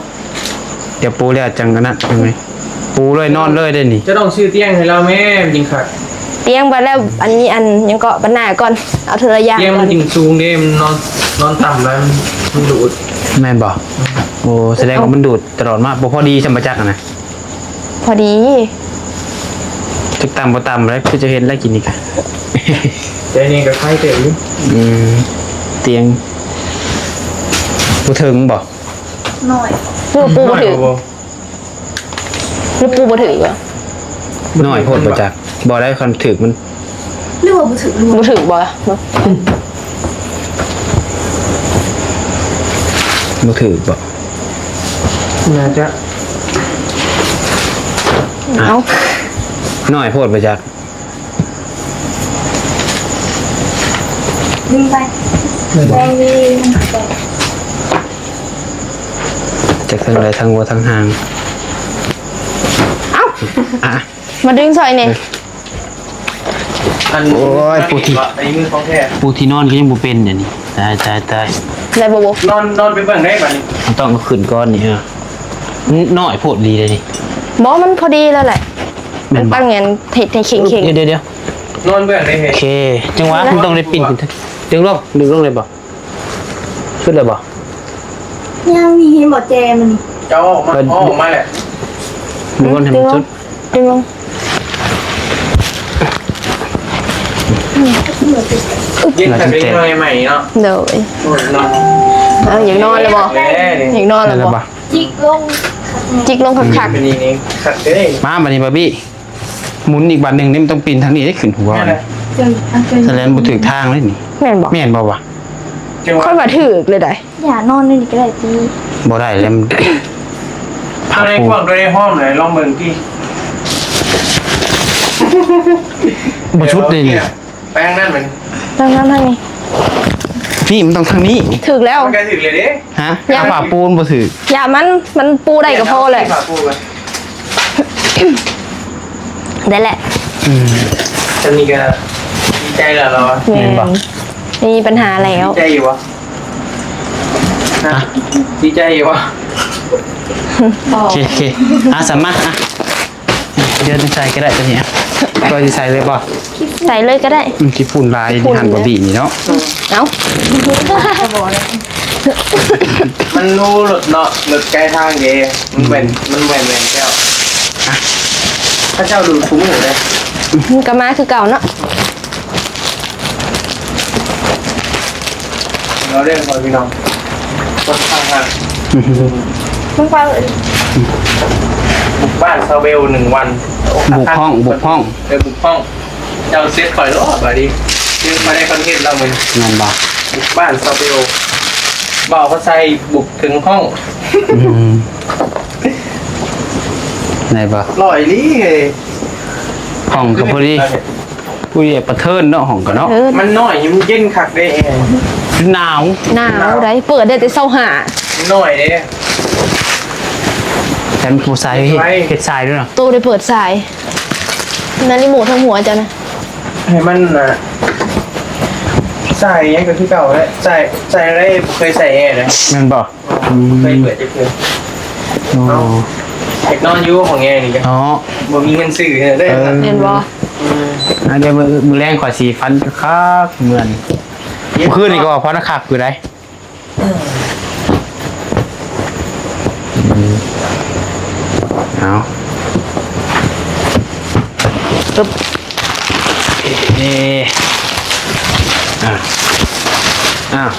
เดี๋ยวปูแล้วจังกันนะยังไงปูเลยนอนเลยได้นี่ จะต้องซื้อเตียงให้เราแม่จริงค่ะ เตียงไปแล้วอันนี้อันยังเกาะปัญหาก่อนเอาเทระยาง เตียง ก่ มั อน น จริงสูงเด้มันนอนต่ำแล้วมันดูด แม่นบอกโอ้แสดงว่ามันดูดตลอดมากบ่พอดีสัมปจักรนะ พอดี จักตำบ่ตำแล้วคือจะเห็นแล้วกินอีกอะ แต่นี่ก็ไข่เต็ม เตียงบ่ถึงบ่ หน่อย หรือปูบ่ถือหรือปูบ่ถืออีกวะ น้อยโพดบ่จักบ่ได้คันถึกมัน เรียกว่าบุถึง บ่ถือบ่เนาะ บ่ถึกบ่ น่าจะ เอา น้อยโพดบ่จัก ดึงไปแดงดี จักทั้งใดทั้งวัวทั้งหาง เอา อ่ะ มาดึงซอยนี่ อัน โอ้ยปูที่ อันนี้มือของแท้ ปูที่นอนก็ยังบ่เป็นเนี่ยนี่ตาย ได้บ่บ่ นอนไปเบิ่งได้ป่ะนี่ มันต้องเอาขึ้นก้อนนี่น้อยโพดดีเลยนี่ บ่มันพอดีแล้วแหละ แม่ มัน นบ่ ตั้งเงินเฮ็ดให้เข่ง เดี๋ยว นอนเบิ่งได้เห็ โอน เคจังหวะมันต้องได้ปิ่นขึ้นดึงลงเลยบ่ชุดเลยบ่ ยังมีหมดแจมัน จะออกมาแหละ ดึงลงให้ ดึ มั ง น ล ชุ ง ด ดึงลง เย็นแต่เป็นใหม่เนาะ เดี๋ยว นอน เอาอยากนอนเลยบ่อยากนอนเลย ได้ บ่ บ่ จิกลง จิกลงคัก เป็นนี้นี่ขัดเด้ มาบัดนี้บาร์บี้หมุนอีกบัดหนึงนี่มันต้องปีนทางนี้ได้ขึ้นหัว นั่นแหละ จนอันเป็น แสดงบ่ถูกทางเลยนี่ ๆแม่นบ่ แม่นบ่วะ จังหวะ ค่อยมาถือกเลยได้ อย่านอนนี่ก็ได้ตี บ่ได้แล้วมัน ทางในกว้างโดยในห้องเลยลองเบิ่งที่ บ่ชุดเลยนี่ แป้งนั่นมัน นั่งๆนี่ นี่มันต้องทางนี้ ถึกแล้ว มันก็ถึงเลยเด้ ฮะถ้าฝ่าปูนบ่ถือ อย่ามันปูได้ก็พอเลย ฝาปูไป ได้แหละ จะมีก็ดีใจเหรอเรา แม่นมีปัญหาแล้ว ดีใจอยู่วะดีใจอยู่วะ โอเคสามารถเดี๋ยวจะใส่ก็ได้ตัวนี้ก็จะใส่เลยบ่ ใส่เลยก็ได้ ที่ฝุ่นลายที่หั่นบะบี้นี่เนาะ เอ้า มันรู้หลุดเนาะหลุดใกล้ทางเดมันแหวนแก้วถ้าเจ้าดูคุ้มอยู่เลย มันก็มาคือเก่าเนาะ เราเรียกคนพี่น้องคนข้างทาง มึงฟังเลย บุกบ้านซาเบล1 วัน บุกห้อง บุกห้องเจ้าเซ็ตคอยรอดบ่ดีจึงมาได้คอนเทนต์เราเหมือน งานบ่ บุกบ้านซาเบลบ่าวเขาใส่บุกถึงห้อง ไหนบ่ ลอยลี่เลย ห้องก็พอดีผู้ใหญ่ประเทินเนาะห้องก็เนาะ มันน้อยมันเย็นคักได้แอร์ หนาว หนาวได้เปิดได้แต่เช้าหา น้อยเด้ แต่ผู้ชายเฮ็ดทรายด้วยเนาะ ตู้ได้เปิดสายนั่นรีโมททั้งหัวจ้ะนะ ให้มันใส่ยังกับที่เก่าเลยใส่อะไรเคยใส่แอร์เลย แม่นบ่ เคยเปิดจะเคย โอ้ เด็กนอนอยู่ของแอร์นี่จ้ะ อ๋อ บ่มีเงินซื้อได้ เห็นบ่ เดี๋ยวมือแรงขอสีฟันคักเหมือนคืนนี่ก็ว่าเพราะนักขับอยู่ได้เอาตึ๊บอ้าว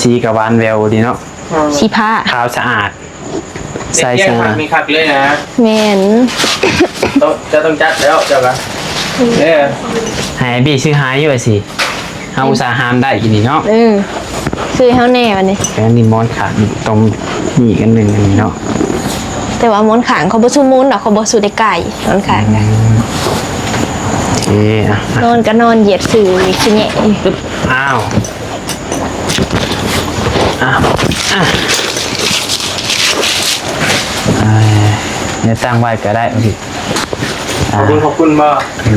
จีกับวานแววดีเนาะ สีผ้า ขาวสะอาด ใส่ ใส่ สะ สะ อา อา ด ด มีคักเลยนะ แม่น ต้องจัดแล้วเจ้าละเนี่ย หายบี้ซื้อหายอยู่สิเอาอุตสาหามได้กินนี่เนาะ ซื้อให้เฮาแน่วันนี้ แป้งนี่มอนขาดตรงนี่กันหนึ่งอันนี้เนาะ แต่ว่าม้วนขางเขาบ่สู้มูนดอกเขาบ่สู้ได้ไก่ม้วนขางนะ โอเคน อนก็นอนเหยียดสื่อขี้แหน่ ปึ๊บอ้าวอ้าวเนี่ยตั้งไว้ก็ได้โอเค ขอบคุณบ่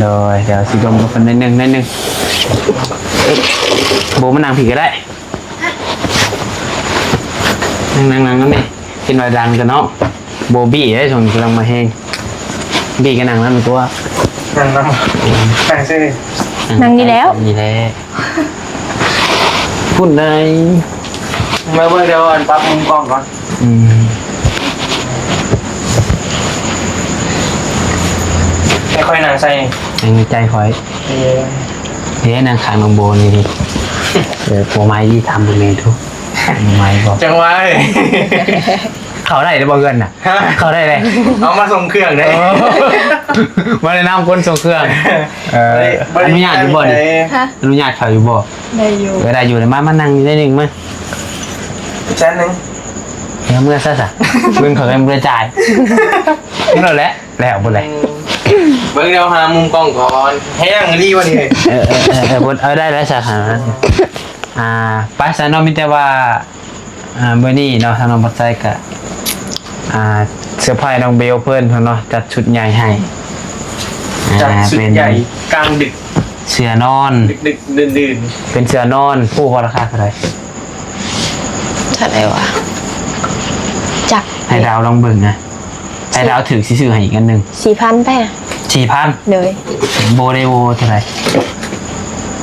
เลยเดี๋ยวสิดมกับคนนิดนึงโบมันนั่งผีก็ได้นั่งนั่นนี่กินไวดังกันเนาะโบบี้ได้ส่งกำลังมาแห้งบี้กันนั่งนั่นตัว นั่งซิ นั่งนี่แล้ว นี่แหละพูดได้ มาเบิ่งเดี๋ยวอันปรับมุมกล้องก่อน ค่อยๆนั่งใส่ ยังใจคอยเดี๋ยวนางขางน้องโบนี่ดิเดี๋ยวโปรไม้ที่ทำเป็นเมทุกไม้บอก จังไว้ เขาได้บอกเงินน่ะเขาได้เลย เอามาส่งเครื่องได้ มาเลยนำคนส่งเครื่องอนุญาตอยู่บ่ดิ ฮะ อนุญาตเขาอยู่บ่ ได้อยู่ เวลาอยู่ในมานั่งได้หนึ่งมั้ย ชั้นหนึ่ง เดี๋ยวเมื่อซะเงินเขาเป็นกระจายนี่เราแล้วหมดเลย เบิ่งเดี๋ยวหามุมกล้องก่อนให้นั่งดีกว่านี้ ได้แล้วสาขานั้นไปซะเนาะมีแต่ว่าเบอร์นี่เนาะทางน้องปัจจัยกับเสื้อผ้าน้องเบลเพิ่นเนาะจัดชุดใหญ่ให้ จัดสุดใหญ่กลางดึก เสื้อนอน ดึกดื่น เป็นเสื้อนอนผู้พอราคาเท่าไหร่ เท่าไหร่วะจัก ให้ดาวลองเบิ่งนะให้ดาวถือซื้อให้อีกอันหนึ่ง 4,000ไปอะ 4,000 เลย โบเดโวเท่าไหร่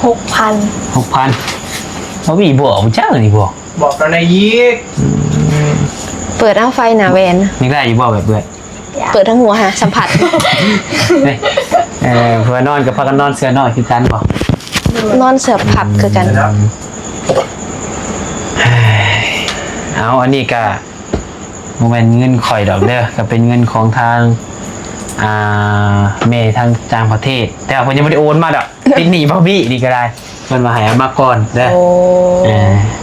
6,000 6,000เขาบีบวกมันเจ้านี่บวก บอกเราในยีก เปิดทั้งไฟหนาแวน นี่ได้อยู่บ่แบบเบื่อ เปิดทั้งหัวหาสัมผัส นี่เพื่อนอนกับพักกันนอนเสื้อนอนคือกันบ่ นอนเสือผับคือกัน เอาอันนี้ก็โมเมนเงินข่อยดอกเด้อก็เป็นเงินของทางเมย์ทางจางประเทศ แต่ว่าผมยังไม่ได้โอนมาดอกติดหนีพ่อบี้นี่ก็ได้มันมาหายเอามาก่อนเด้อ โอ้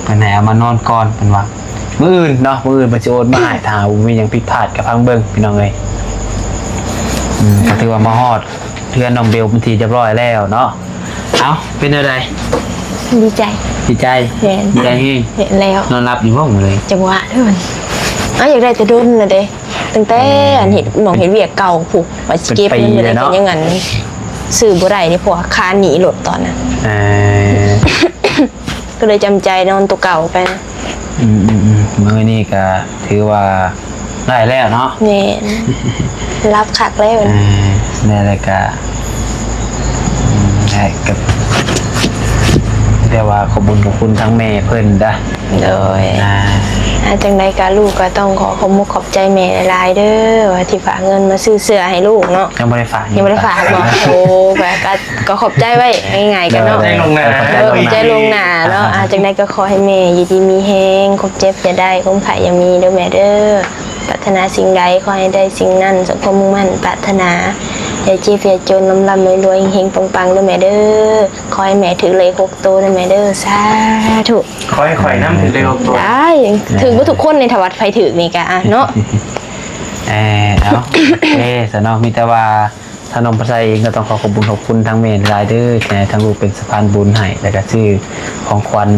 มันหายเอามานอนก่อนเป็นว่ามื้ออื่นเนาะมื้ออื่นมันจะโอนมาให้ถ้ามีหยังผิดพลาดกับพังเบิ่งพี่น้องเอ้ยก็ถือว่ามาฮอดเพื่อนน้องเบลเป็นทีเรียบร้อยแล้วเนาะเอาเป็นอะไร ดีใจ ดีใจ เห็น ดีใจเฮง เห็นแล้ว นอนรับอยู่ห้องเลย จังหวะด้วยมันอยากได้แต่ดุนนะเด้ตั้งแต่อันเห็นมองเห็นเวียกเก่าผูกว่าสเก็บมันไม่ได้เป็นอยังไงสื่อบุไรนี่เพราะว่าคาหนีหลดตอนนั้น ก็เลยจำใจนอนตัวเก่าไปนะ มื้อนี้ก็ถือว่าได้แล้วเนาะ เนี่ยรับคักแล้วนะ ได้แล้วก็ได้กับเรียกว่าขอบคุณทั้งแม่เพิ่นเด้อ โดยจังใดการลูกก็ต้องขอมุกขอบใจแม่หลายๆเด้อว่าที่ฝากเงินมาซื้อเสื้อให้ลูกเนาะ ยังไม่ได้ฝาก ยังไม่ได้ฝากบอกโอ้แบบก็ขอบใจไว้ง่ายๆกันเนาะ ใจลงหนา ขอบใจลงหนาเนาะจังใดก็ขอให้แม่อยู่ดีมีแฮงคบเจ็บจะได้คงไผ่ยังมีเด้อแม่เด้อปรารถนาสิ่งใดขอให้ได้สิ่งนั้นสมความมุ่งมั่นปรารถนาอย่าเจ็บอย่าจนลำรวยเฮงๆปังๆเด้อแม่เด้อขอให้แม่ถือเลข6ตัวเด้อแม่เด้อสาธุ คอยข่อยน้ำถึงเร็วตัว ได้ถึงว่าทุกคนในทวัดไฟถือนี่กะเนาะ เอาสนองมีแต่ว่าถ้าน้องประไซเองก็ต้องขอบคุณทั้งเมนรายเดอร์ทั้งลูกเป็นสะพานบุญให้แล้วก็ชื่อของขวัญ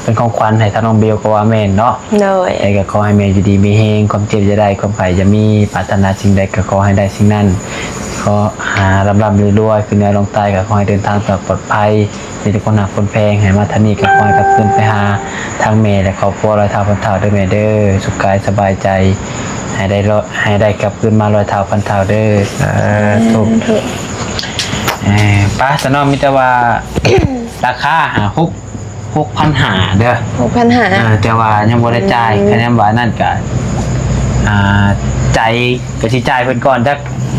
เป็นของขวัญให้ทั้งน้องเบลก็ว่าเมนเนาะ โดย ไอ้ก็ขอให้เมย์อยู่ดีมีเฮงความเจ็บจะได้ความไข่จะมีปรารถนาสิ่งใดก็ขอให้ได้สิ่งนั้นขอหาลำรวยคือแนวลงใต้ก็ขอให้เดินทางปลอดภัยมีแต่คนหนักคนแพงให้มาทางนี้ก็ขอให้กลับคืนไปหาทางเมย์และครอบครัวรอยเท้าพันเท้าด้วยเมย์เด้อสุขกายสบายใจให้ได้กลับคืนมารอยเท้าพันเท้าเด้อถูกป้าสนอมิตรว่าราคา6,500เด้อ 6,500 แต่ว่ายังบ่ได้จ่ายคะแนนว่านั่นก็ใจก็สิจ่ายเพิ่นก่อนจัก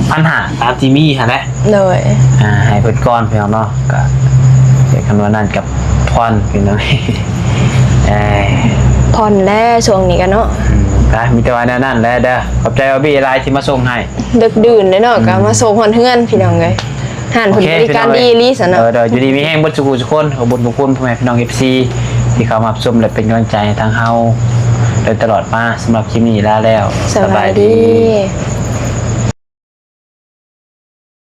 1,500ตามที่มีหั่นแหละ โดย ให้เพิ่นก่อนเพิ่นเนาะก็เดี๋ยวคันว่านั่นกับพรพี่น้อง ผ่อนแล้วช่วงนี้กันเนาะ ก็มีแต่ว่าแนวนั้นแหละเด้อขอบใจว่าพี่ไลน์ที่มาส่งให้ ดึกดื่นเด้อเนาะก็มาส่งฮอนเฮือนพี่น้องเอ้ยห่านผลบริการดีอีหลีซะเนาะ เดี๋ยวอยู่ดีมีแห้งเบ่ทุกคนขอบคุณพ่อแม่พี่น้อง FC ที่เข้ามาชมและเป็นกำลังใจให้ทางเฮาโดยตลอดมาสำหรับคลิปนี้ลาแล้ว สบายดี